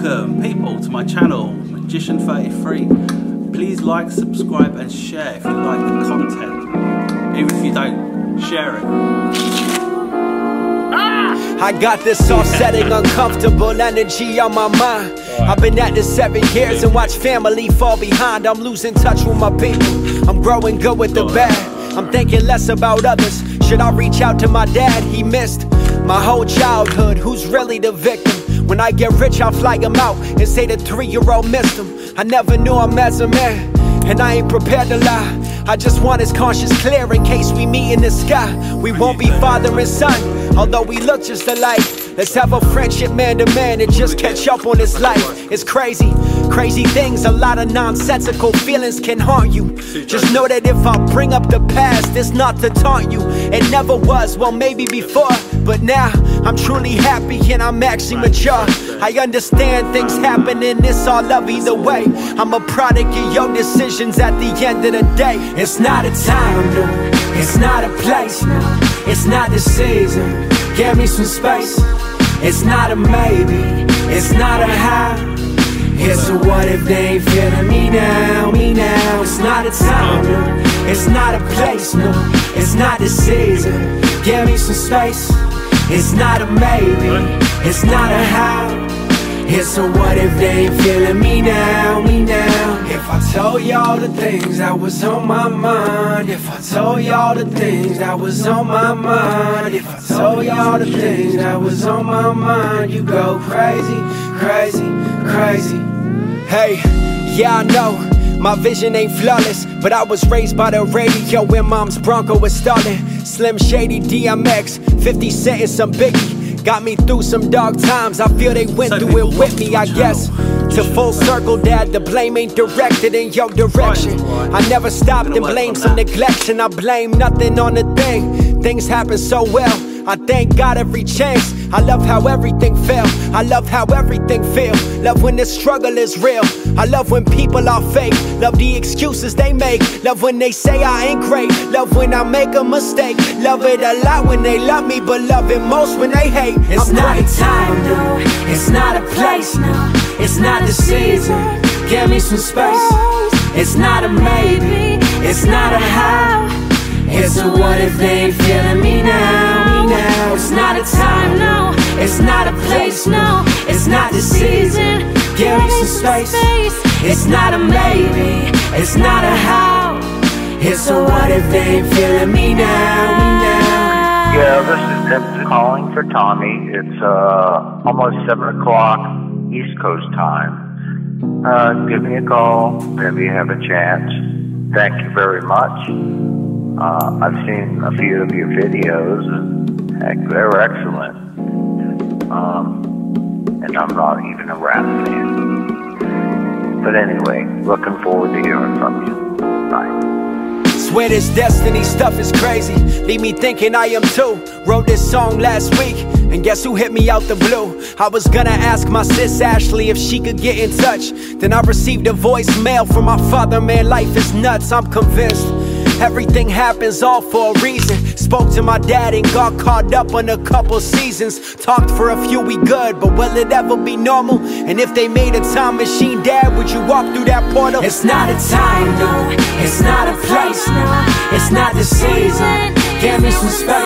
Welcome people to my channel, Magician33. Please like, subscribe and share if you like the content. Even if you don't, share it. I got this offsetting, uncomfortable energy on my mind. I've been at this 7 years and watched family fall behind. I'm losing touch with my people, I'm growing good with the bad. I'm thinking less about others. Should I reach out to my dad? He missed my whole childhood. Who's really the victim? When I get rich, I'll fly him out and say the 3-year-old missed him. I never knew him as a man, and I ain't prepared to lie. I just want his conscience clear in case we meet in the sky. We won't be father and son, although we look just alike. Let's have a friendship man to man and just catch up on his life. It's crazy, crazy things, a lot of nonsensical feelings can haunt you. Just know that if I bring up the past, it's not to taunt you. It never was, well maybe before, but now I'm truly happy and I'm actually mature. I understand things happen and it's all love either way. I'm a product of your decisions at the end of the day. It's not a time, no, it's not a place, no, it's not the season. Give me some space. It's not a maybe, it's not a how. It's a what if they ain't feeling me now, me now. It's not a time, no, it's not a place, no, it's not the season. Give me some space. It's not a maybe, it's not a how. It's a what if they ain't feeling me now, me now. If I told y'all the things that was on my mind, if I told y'all the things that was on my mind, if I told y'all the things that was on my mind, you go crazy, crazy, crazy. Hey, yeah I know my vision ain't flawless, but I was raised by the radio when mom's Bronco was stalling. Slim Shady, DMX, 50 Cent and some Biggie got me through some dark times. I feel they went through it with me, I guess. To full circle, dad, the blame ain't directed in your direction. I never stopped and blamed some neglection. I blame nothing on the thing. Things happen so well, I thank God every chance. I love how everything felt, I love how everything feel. Love when the struggle is real, I love when people are fake. Love the excuses they make, love when they say I ain't great. Love when I make a mistake, love it a lot when they love me, but love it most when they hate. It's not a time, no, it's not a place, no, it's not the season. Give me some space. It's not a maybe, it's not a how. It's a what if they ain't feeling me now, me now. It's not a time, no, it's not a place, no, it's not the season. Give me some space. It's not a maybe, it's not a how. It's a what if they ain't feeling me now, me now. Yeah, this is Tim calling for Tommy. It's almost 7 o'clock East Coast time. Give me a call, maybe you have a chance. Thank you very much. I've seen a few of your videos, and heck, they're excellent. And I'm not even a rap fan. But anyway, looking forward to hearing from you. Bye. Swear this destiny stuff is crazy, leave me thinking I am too. Wrote this song last week, and guess who hit me out the blue? I was gonna ask my sis Ashley if she could get in touch. Then I received a voicemail from my father. Man, life is nuts, I'm convinced. Everything happens all for a reason. Spoke to my dad and got caught up on a couple seasons. Talked for a few, we good, but will it ever be normal? And if they made a time machine, dad, would you walk through that portal? It's not a time, no, it's not a place, no, it's not the season. Give me some space.